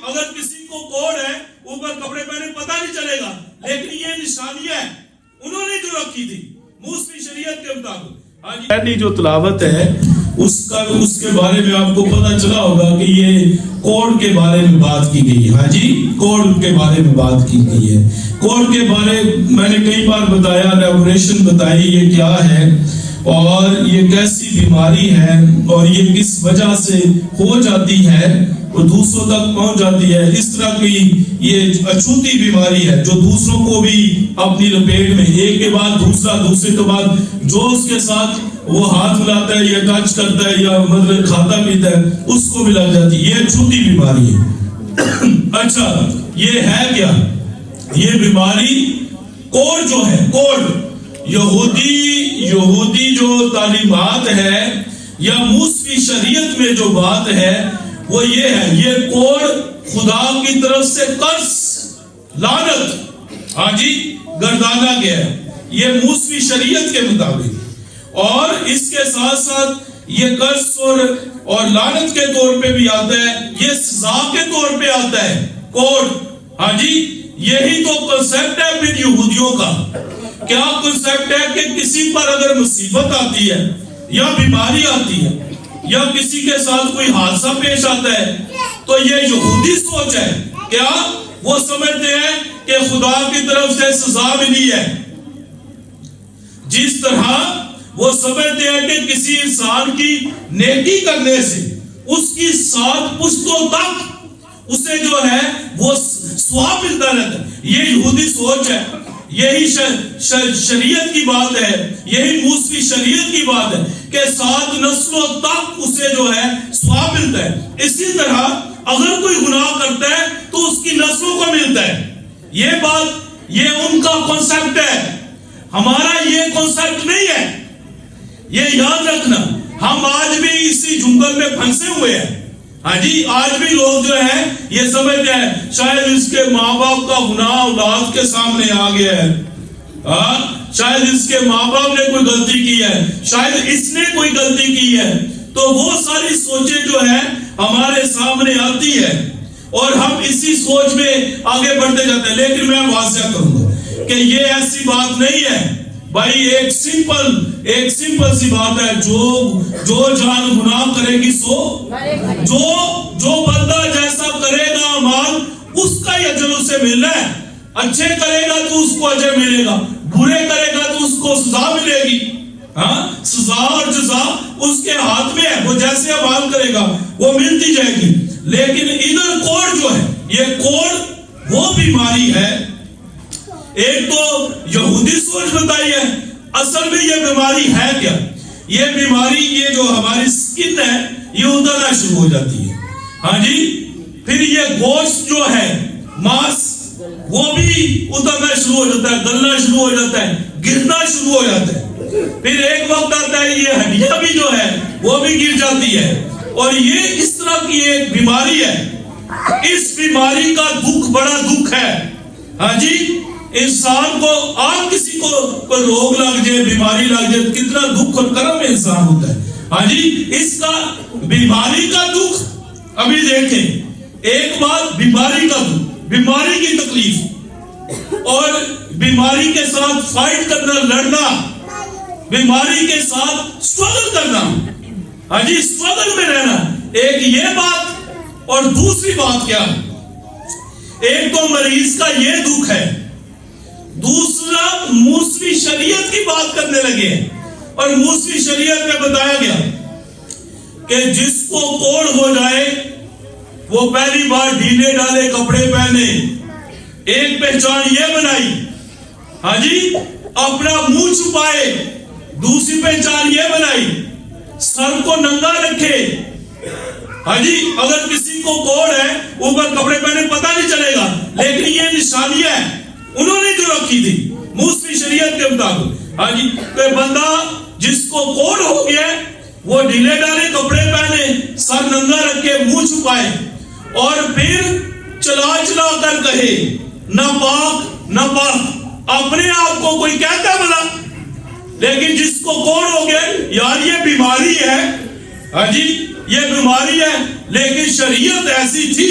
اگر کسی کو کوڑ ہے اوپر کپڑے پہنے پتہ نہیں چلے گا، لیکن یہ نشانیاں انہوں نے جو رکھی تھی موسوی شریعت کے مطابق۔ پہلی جو تلاوت ہے اس کے بارے میں آپ کو پتہ چلا ہوگا کہ یہ کوڑ کے بارے میں بات کی گئی ہے۔ ہاں جی، کوڑ کے بارے میں بات کی گئی ہے۔ کوڑ کے بارے میں نے کئی بار بتایا، ریولیشن بتائی یہ کیا ہے اور یہ کیسی بیماری ہے اور یہ کس وجہ سے ہو جاتی ہے، وہ دوسروں تک پہنچ جاتی ہے۔ اس طرح کی یہ اچھوتی بیماری ہے جو دوسروں کو بھی اپنی لپیٹ میں، ایک کے بعد دوسرا، دوسرے کے بعد جو اس کے ساتھ وہ ہاتھ ملاتا ہے یا ٹچ کرتا ہے یا مطلب کھاتا پیتا ہے اس کو بھی لگ جاتی ہے۔ یہ اچھوتی بیماری ہے۔ اچھا، یہ ہے کیا؟ یہ بیماری کوڑ جو ہے، کوڑ یہودی جو تعلیمات ہے یا موسوی شریعت میں جو بات ہے وہ یہ ہے، یہ کوڑ خدا کی طرف سے قرض، لعنت، ہاں جی، گردانا گیا ہے، یہ موسوی شریعت کے مطابق۔ اور اس کے ساتھ ساتھ یہ قرض اور لعنت کے طور پہ بھی آتا ہے، یہ سزا کے طور پہ آتا ہے کوڑ۔ ہاں جی، یہی تو کنسیپٹ ہے پھر یہودیوں کا۔ کیا کنسیپٹ ہے کہ کسی پر اگر مصیبت آتی ہے یا بیماری آتی ہے یا کسی کے ساتھ کوئی حادثہ پیش آتا ہے تو یہ یہودی سوچ ہے، کیا وہ سمجھتے ہیں کہ خدا کی طرف سے سزا ملی ہے، جس طرح وہ سمجھتے ہیں کہ کسی انسان کی نیکی کرنے سے اس کی 7 پشتوں تک اسے جو ہے وہ ثواب ملتا رہتا ہے۔ یہ یہودی سوچ ہے، یہی شریعت کی بات ہے، یہی موسوی شریعت کی بات ہے کہ 7 نسلوں تک اسے جو ہے ثواب ملتا ہے۔ اسی طرح اگر کوئی گناہ کرتا ہے تو اس کی نسلوں کو ملتا ہے۔ یہ بات، یہ ان کا کنسیپٹ ہے، ہمارا یہ کنسیپٹ نہیں ہے، یہ یاد رکھنا۔ ہم آج بھی اسی جنگل میں پھنسے ہوئے ہیں۔ ہاں جی، آج بھی لوگ جو ہیں یہ سمجھتے ہیں شاید اس کے ماں باپ کا گناہ اولاد کے سامنے آ گیا ہے، شاید اس کے ماں باپ نے کوئی غلطی کی ہے، شاید اس نے کوئی غلطی کی ہے، تو وہ ساری سوچیں جو ہیں ہمارے سامنے آتی ہے اور ہم اسی سوچ میں آگے بڑھتے جاتے ہیں۔ لیکن میں واضح کروں گا کہ یہ ایسی بات نہیں ہے بھائی، ایک سمپل سی بات ہے، جو جان گناہ کرے گی سو، جو بندہ جیسا کرے گا اعمال اس کا ہی اجر اسے ملنا ہے۔ اچھے کرے گا تو اس کو اجر ملے گا، برے کرے گا تو اس کو سزا ملے گی۔ ہاں، سزا اور جزا اس کے ہاتھ میں ہے، وہ جیسے اعمال کرے گا وہ ملتی جائے گی۔ لیکن ادھر کوڑ جو ہے، یہ کوڑ وہ بیماری ہے، ایک تو یہودی سوچ بتائی ہے، اصل میں یہ بیماری ہے کیا؟ یہ بیماری، یہ جو ہماری سکن ہے یہ ادھرنا شروع ہو جاتی ہے۔ ہاں جی، پھر یہ گوشت جو ہے، ماس، وہ بھی ادھرنا شروع ہو جاتا ہے، گلنا شروع ہو جاتا ہے، گرنا شروع ہو جاتا ہے۔ پھر ایک وقت آتا ہے یہ ہڈیاں بھی جو ہے وہ بھی گر جاتی ہے، اور یہ اس طرح کی ایک بیماری ہے۔ اس بیماری کا دکھ بڑا دکھ ہے۔ ہاں جی، انسان کو آج کسی کو کوئی روگ لگ جائے، بیماری لگ جائے، کتنا دکھ اور کرم انسان ہوتا ہے۔ ہاں جی، اس کا بیماری کا دکھ، ابھی دیکھیں، ایک بات بیماری کا دکھ، بیماری کی تکلیف اور بیماری کے ساتھ فائٹ کرنا، لڑنا، بیماری کے ساتھ سٹرگل کرنا، ہاں جی، سٹرگل میں رہنا، ایک یہ بات، اور دوسری بات کیا؟ ایک تو مریض کا یہ دکھ ہے، دوسرا موسوی شریعت کی بات کرنے لگے، اور موسوی شریعت میں بتایا گیا کہ جس کو کوڑ ہو جائے وہ پہلی بار ڈھیلے ڈالے کپڑے پہنے، ایک پہچان یہ بنائی، ہاں جی، اپنا منہ چھپائے، دوسری پہچان یہ بنائی سر کو ننگا رکھے۔ ہاں جی، اگر کسی کو کوڑ ہے اوپر کپڑے پہنے پتہ نہیں چلے گا، لیکن یہ نشانیاں ہیں انہوں نے جو رکھی تھی موسوی شریعت کے مطابق۔ ہاں جی، کوئی بندہ جس کو کوڑ ہو گیا وہ ڈھیلے ڈالے کپڑے پہنے، سر ننگا رکھے، منہ چھپائے، اور پھر چلا چلا کر کہے نہ پاک نہ پاک۔ اپنے آپ کو کوئی کہتا ہے بلا، لیکن جس کو کوڑ ہو گیا یار یہ بیماری ہے، ہاں جی یہ بیماری ہے، لیکن شریعت ایسی تھی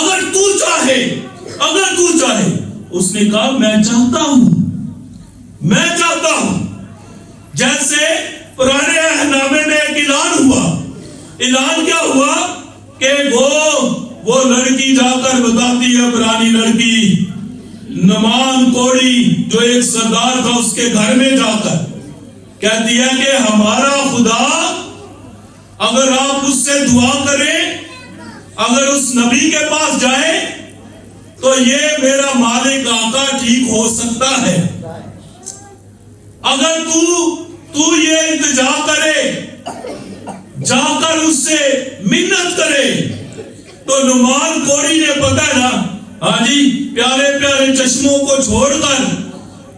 اگر تو چاہے اس نے کہا میں چاہتا ہوں. جیسے پرانے عہد نامے میں ایک اعلان کیا ہوا کہ وہ لڑکی جا کر بتاتی ہے، پرانی لڑکی نعمان کوڑی جو ایک سردار تھا اس کے گھر میں جا کر کہتی ہے کہ ہمارا خدا، اگر آپ اس سے دعا کریں، اگر اس نبی کے پاس جائیں تو یہ میرا مالک آقا ٹھیک ہو سکتا ہے. اگر تو یہ التجا کرے، جا کر اس سے منت کرے، تو نعمان کوڑی نے پتہ ہے نا، ہاں جی، پیارے پیارے چشموں کو چھوڑ کر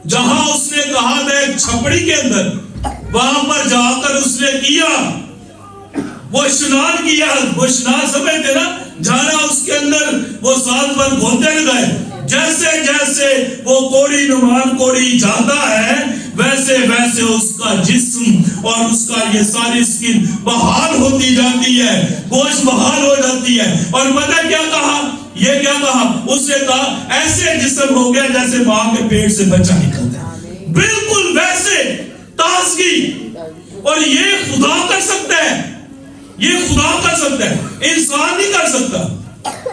جہاں اس نے کہا تھا ایک چھپڑی کے اندر، وہاں پر جا کر اس نے کیا، وہ اشنان سمجھتے نا، جانا اس کے اندر وہ 7 بار گھوتے لگائے. جیسے وہ کوڑی نعمان کوڑی جاتا ہے، ویسے اس کا جسم اور اس کا یہ ساری سکن بحال ہوتی جاتی ہے، گوشت بحال ہو جاتی ہے. اور پتہ کیا کہا؟ اس نے کہا ایسے جسم ہو گیا جیسے ماں کے پیٹ سے بچہ نکلتا ہے، بالکل ویسے تازگی. اور یہ خدا کر سکتا ہے، انسان نہیں کر سکتا.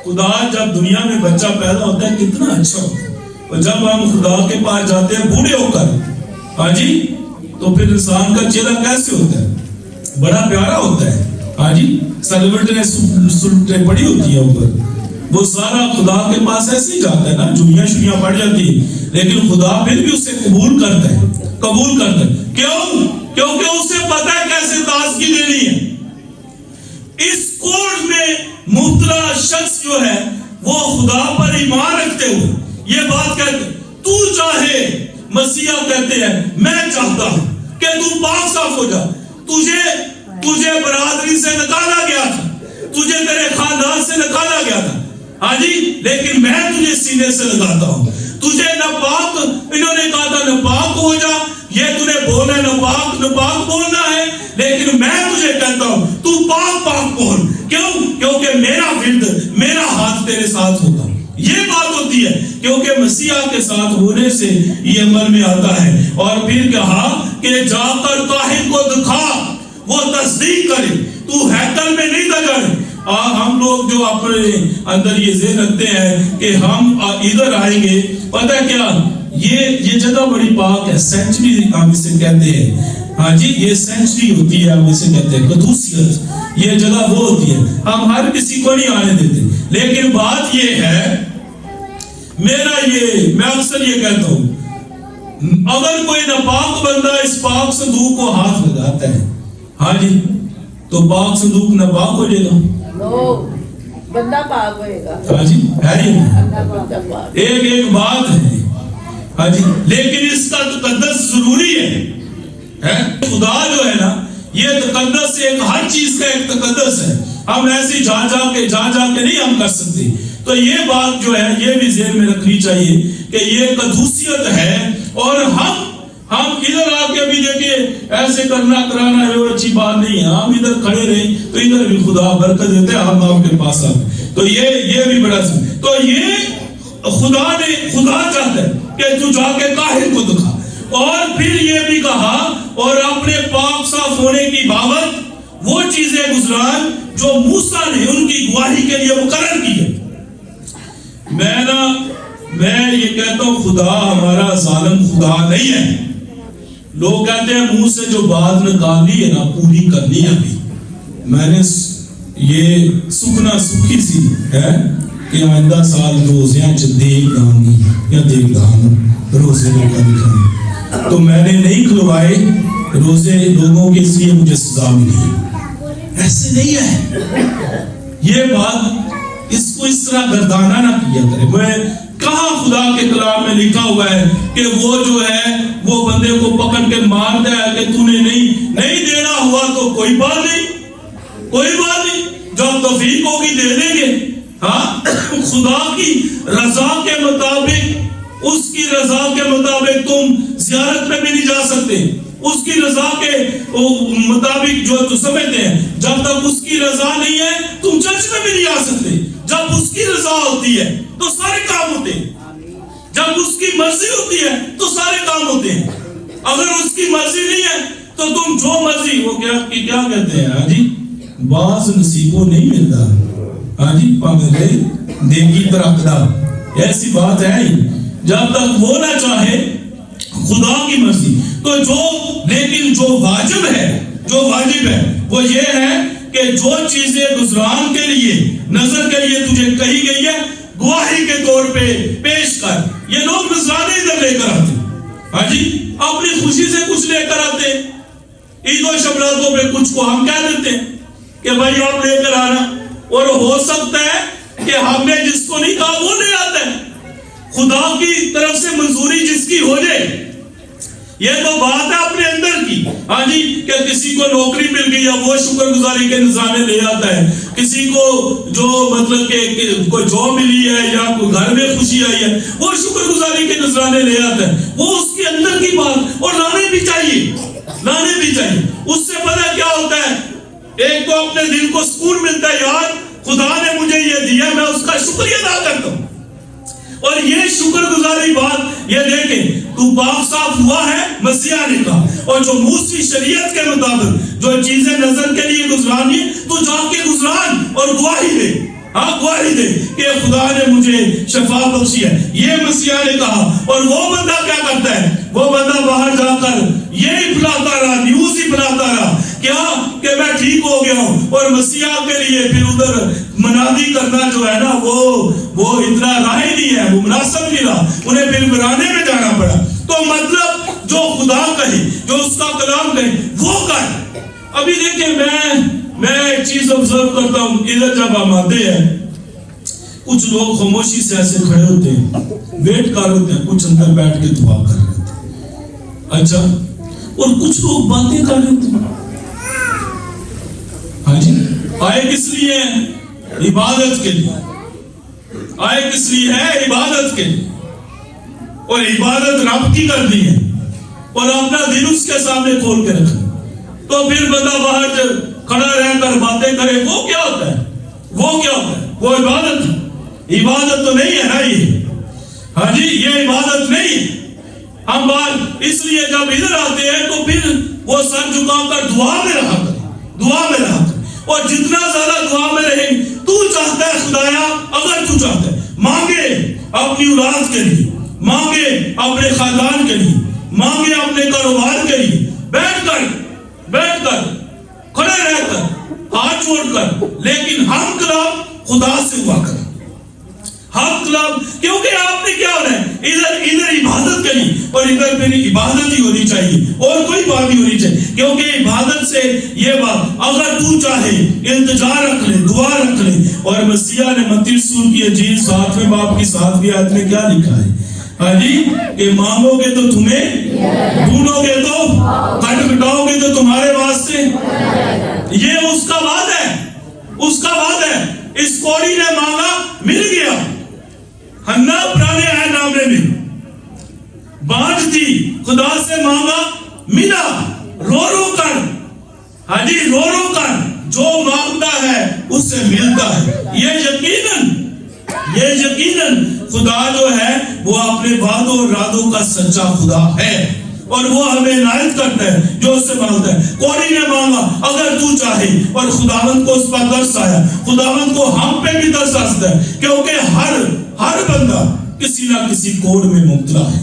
خدا جب دنیا میں بچہ پیدا ہوتا ہے کتنا اچھا ہوتا ہے، اور جب ہم خدا کے پاس جاتے ہیں بوڑھے ہو کر، ہاں جی، تو پھر انسان کا چہرہ کیسے ہوتا ہے؟ بڑا پیارا ہوتا ہے. ہاں جی، سلوٹ نے سلٹیں پڑی ہوتی ہیں اوپر، وہ سارا خدا کے پاس ایسے ہی جاتا ہے نا، جوئیاں پڑ جاتی ہیں، لیکن خدا پھر بھی اسے قبول کرتا ہے. کیوں؟ کیونکہ اسے پتہ ہے کیسے تازگی دینی ہے. اس کوڑ میں مبتلا شخص جو ہے وہ خدا پر ایمان رکھتے ہوئے یہ بات کہتے، تو چاہے، مسیح کہتے ہیں میں چاہتا ہوں کہ تو پاک صاف ہو جا. تجھے برادری سے نکالا گیا تھا، تجھے تیرے خاندان سے نکالا گیا تھا، ہاں جی، لیکن میں تجھے سینے سے لگاتا ہوں. تجھے ناپاک، انہوں نے کہا تھا ناپاک ہو جا، یہ تجھے بولنا ناپاک بولنا ہے، لیکن میں تجھے کہتا ہوں تو پاک بول. کیوں؟ کیونکہ میرا ہاتھ تیرے ساتھ ہوگا. یہ بات ہوتی ہے کیونکہ مسیح کے ساتھ ہونے سے یہ عمل میں آتا ہے. اور پھر کہا کہ جا کر کاہن کو دکھا، وہ تصدیق کرے، تو ہیکل میں نہیں دگڑ. ہم لوگ جو اپنے اندر یہ ذہن رکھتے ہیں کہ ہم ادھر آئیں گے، پتہ کیا یہ جگہ بڑی پاک ہے، سینچری ہم اسے کہتے ہیں. ہاں جی، یہ سینچری ہوتی ہے، ہم اسے کہتے ہیں قدوسیت. یہ جگہ وہ ہوتی ہے، ہم ہر کسی کو نہیں آنے دیتے. لیکن بات یہ ہے، میں اکثر یہ کہتا ہوں، اگر کوئی ناپاک بندہ اس پاک صندوق کو ہاتھ لگاتا ہے، ہاں جی، تو پاک صندوق ناپاک ہو جائے گا، بندہ پاک ہوئے گا. ہاں جی، ایک بات ہے، ہاں جی، لیکن اس کا تقدس ضروری ہے. خدا جو ہے نا، یہ تقدس ایک ہر چیز کا ایک تقدس ہے. ہم ایسی جا کے نہیں ہم کر سکتے. تو یہ بات جو ہے یہ بھی ذہن میں رکھنی چاہیے کہ یہ قدوسیت ہے. اور ہم ادھر آ کے بھی دیکھیے ایسے کرانا ہے وہ اچھی بات نہیں ہے. ہم ادھر کھڑے رہیں تو ادھر بھی خدا برکت دیتے ہیں، ہم آپ کے پاس آتے. تو یہ بھی بڑا تو یہ خدا چاہتا ہے کہ تو جا کے کاہن کو دکھا. اور پھر یہ بھی کہا اور اپنے پاک صاف ہونے کی بابت وہ چیزیں گزران جو موسیٰ نے ان کی گواہی کے لیے مقرر کی ہے. میں یہ کہتا ہوں خدا ہمارا ظالم خدا نہیں ہے. لوگ کہتے ہیں منہ سے جو بات نکالی ہے نا پوری کرنی ہے. ابھی میں نے یہ سکنا سکھی سی ہے کہ آئندہ سال روزیاں دیکھ داؤں گی یا دیکھ داؤں روزے دکھائیں. تو میں نے نہیں کھلوائے روزے لوگوں کے، اس لیے مجھے سزا ملی. ایسے نہیں ہے یہ بات، اس کو اس طرح گردانہ نہ کیا کرے. میں کہاں خدا کے کلام میں لکھا ہوا ہے کہ وہ جو ہے وہ بندے کو پکڑ کے مارتا ہے کہ تو نے نہیں دینا ہوا تو کوئی بات نہیں، جب توفیق ہوگی دے دیں گے. ہاں، خدا کی رضا کے مطابق، اس کی رضا کے مطابق تم زیارت میں بھی نہیں جا سکتے. اس کی رضا کے مطابق جو تو سمجھتے ہیں، جب تک اس کی رضا نہیں ہے تم چرچ میں بھی نہیں آ سکتے. جب اس کی رضا رضا ہوتی ہے تو سارے کام ہوتے ہیں. جب اس کی مرضی ہوتی ہے تو سارے کام ہوتے ہیں. اگر اس کی مرضی نہیں ہے تو تم جو مرضی, وہ کیا کہتے ہیں ہاں جی, بعض نصیبوں نہیں ملتا ہاں جی پاگے دیگی پر عقدہ, ایسی بات ہے ہی. جب تک وہ نہ چاہے خدا کی مرضی تو لیکن جو واجب ہے وہ یہ ہے کہ جو چیزیں گزران کے لیے نظر کے لیے تجھے کہی گئی ہے گواہی کے طور پہ پیش کر. یہ لوگ نذرانے ادھر لے کر آتے ہاں جی, اپنی خوشی سے کچھ لے کر آتے, عید و شبراتوں پہ کچھ کو ہم کہہ دیتے ہیں کہ بھائی آپ لے کر آنا, اور ہو سکتا ہے کہ ہم نے جس کو نہیں کہا وہ نہیں آتا ہے. خدا کی طرف سے منظوری جس کی ہو جائے, یہ تو بات ہے اپنے اندر کی ہاں جی, کہ کسی کو نوکری مل گئی ہے وہ شکر گزاری کے نذرانے لے آتا ہے, کسی کو جو مطلب کہ کوئی جاب ملی ہے یا کوئی گھر میں خوشی آئی ہے وہ شکر گزاری کے نذرانے لے آتا ہے. وہ اس کے اندر کی بات, اور لانے بھی چاہیے. اس سے پتہ کیا ہوتا ہے, ایک تو اپنے دل کو سکون ملتا ہے, یار خدا نے مجھے یہ دیا میں اس کا شکریہ ادا کرتا ہوں. اور یہ شکر گزاری بات, یہ دیکھیں تو پاک صاف ہوا ہے مسیح نے کہا, اور جو موسی شریعت کے مطابق جو چیزیں نظر کے لیے گزرانی تو جا کے گزران اور گواہی دے کہ خدا نے مجھے شفا بخشی ہے, یہ مسیح نے کہا. اور وہ بندہ کیا کرتا ہے, وہ بندہ باہر جا کر یہی پھیلاتا رہا, نیوز ہی پھیلاتا رہا کیا کہ میں ٹھیک ہو گیا ہوں, اور مسیح کے لیے پھر ادھر منادی کرنا جو ہے نا وہ اتنا راہ نہیں ہے, وہ مناسب نہیں رہا, انہیں پھر ویرانے میں جانا پڑا. تو مطلب جو خدا کہے, جو اس کا کلام کہے وہ کر. ابھی دیکھیں میں ایک چیز آبزرو کرتا ہوں, ادھر جب ہم آتے ہیں کچھ لوگ خاموشی سے ایسے کھڑے ہوتے ہیں, ویٹ کر ہوتے ہیں, کچھ اندر بیٹھ کے دعا کر رہے ہوتے ہیں, اچھا, اور کچھ لوگ باتیں کر رہے ہوتے ہیں. ہاں جی, آئے کس لیے ہیں, عبادت کے لیے. آئے کس لیے ہے, عبادت کے لیے. اور عبادت رب کی کرنی ہے اور اپنا دل اس کے سامنے کھول کے رکھنا. تو پھر بندہ باہر کھڑا رہ کر باتیں کرے, وہ کیا ہوتا ہے, وہ عبادت ہے. عبادت تو نہیں ہے نا یہ, ہاں جی, یہ عبادت نہیں ہے. ہم بات اس لیے جب ادھر آتے ہیں تو پھر وہ سر جھکا کر دعا میں رہا کرے, اور جتنا زیادہ دعا میں رہے, تو چاہتا ہے خدایا, اگر تو چاہتا ہے مانگے اپنی اولاد کے لیے, مانگے اپنے خاندان کے لیے, مانگے اپنے کاروبار کے لیے, بیٹھ کر کھڑے رہ کر ہاتھ جوڑ کر, لیکن ہم کلام خدا سے ہوا کریں. ہم کلام, کیونکہ آپ نے کیا ہونا ہے, ادھر عبادت کرنی, اور ادھر میری عبادت ہی ہونی چاہیے اور کوئی بات نہیں ہونی چاہیے. کیونکہ عبادت سے یہ بات, اگر تو چاہے التجا رکھ لے, دعا رکھ لے. اور مسیح نے متی سور کی انجیل 7ویں باب کی 7ویں آیت میں کیا لکھا ہے, ہاں جی, کہ مانگو گے تو تمہیں, ڈھونڈو گے تو کھٹکھٹاؤ گے تو تمہارے واسطے. یہ اس کا وعدہ ہے. اس کوڑی نے مانگا مل گیا. ہنہ پرانے عہد نامے میں بانٹ تھی, خدا سے مانگا ملا, رو کر, ہاں جی, رو کر جو مانگتا ہے اس سے ملتا ہے. یہ یقیناً خدا جو ہے وہ اپنے وعدوں اور ارادوں کا سچا خدا ہے, اور وہ ہمیں عنایت کرتا ہے جو اس سے مانگتا ہے. کوڑی نے مانگا اگر تو چاہے, اور خداوند کو اس پر ترس آیا. خداوند کو ہم پہ بھی ترس آتا ہے, کیونکہ ہر بندہ کسی نہ کسی کوڑ میں مبتلا ہے.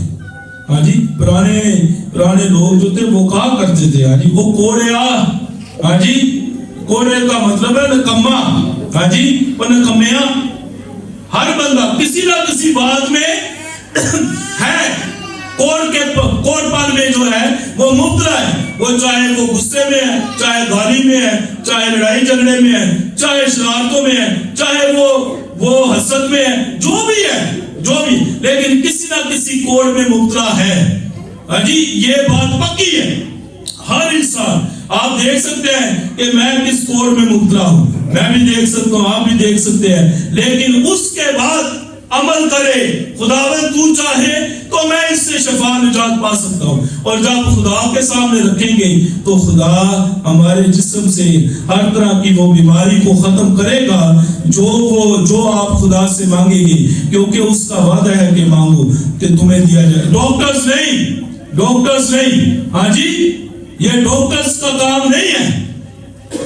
ہاں جی, پرانے لوگ جو تھے وہ کہا کرتے تھے, ہاں جی, وہ کوڑیا, ہاں جی, کوڑے کا مطلب ہے نکما, ہاں جی, وہ نکمیا. ہر بندہ کسی نہ کسی بات میں ہے, کوڑ پن میں جو ہے وہ مبتلا ہے. وہ چاہے وہ غصے میں ہے, چاہے گالی میں ہے, چاہے لڑائی جھگڑے میں ہے, چاہے شرارتوں میں ہے, چاہے وہ حسد میں ہے, جو بھی, لیکن کسی نہ کسی کوڑ میں مبتلا ہے. ہاں جی, یہ بات پکی ہے. ہر انسان, آپ دیکھ سکتے ہیں کہ میں کس کوڑ میں مبتلا ہوں, میں بھی دیکھ سکتا ہوں, آپ بھی دیکھ سکتے ہیں. لیکن اس کے بعد عمل کرے. خداوند تو چاہے تو میں اس سے شفا نجات پا سکتا ہوں. اور جب خدا کے سامنے رکھیں گے تو خدا ہمارے جسم سے ہر طرح کی وہ بیماری کو ختم کرے گا جو آپ خدا سے مانگیں گے, کیونکہ اس کا وعدہ ہے کہ مانگو کہ تمہیں دیا جائے. ڈاکٹرز نہیں, ہاں جی, یہ ڈاکٹرز کا کام نہیں ہے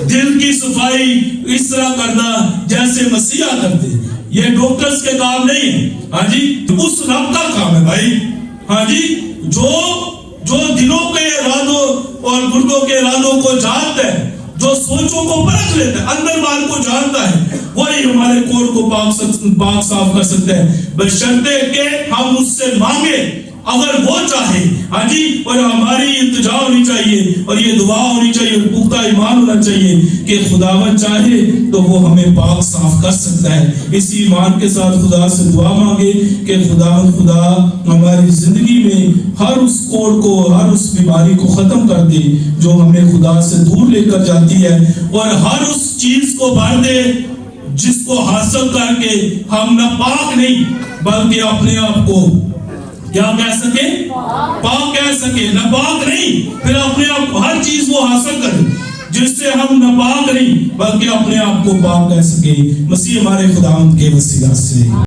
دل کی صفائی اس طرح کرنا جیسے مسیحا کرتے. یہ ڈاکٹرز کے کام نہیں ہے, ہاں جی, اس رب کا کام ہے بھائی. ہاں جی, جو دلوں کے ارادوں اور گردوں کے ارادوں کو جانتا ہے, جو سوچوں کو پرکھ لیتا ہے, اندر بار کو جانتا ہے, وہی ہمارے کوڑ کو پاک صاف کر سکتا ہے, بشرطے کہ ہم اس سے مانگے اگر وہ چاہے. ہاں جی, اور ہماری التجا ہونی چاہیے اور یہ دعا ہونی چاہیے اور پختہ ایمان ہونا چاہیے کہ خداوند چاہے تو وہ ہمیں پاک صاف کر سکتا ہے. اسی ایمان کے ساتھ خدا سے دعا مانگے کہ خدا ہماری زندگی میں ہر اس کوڑ کو, ہر اس بیماری کو ختم کر دے جو ہمیں خدا سے دور لے کر جاتی ہے, اور ہر اس چیز کو بھر دے جس کو حاصل کر کے ہم نہ پاک نہیں بلکہ اپنے آپ کو کیا کہہ سکے, پاک کہہ سکے. نہ پاک نہیں, پھر اپنے آپ ہر چیز وہ حاصل کرے جس سے ہم نہ پاک نہیں بلکہ اپنے آپ کو پاک کہہ سکے. مسیح ہمارے خداوند کے وسیلہ سے.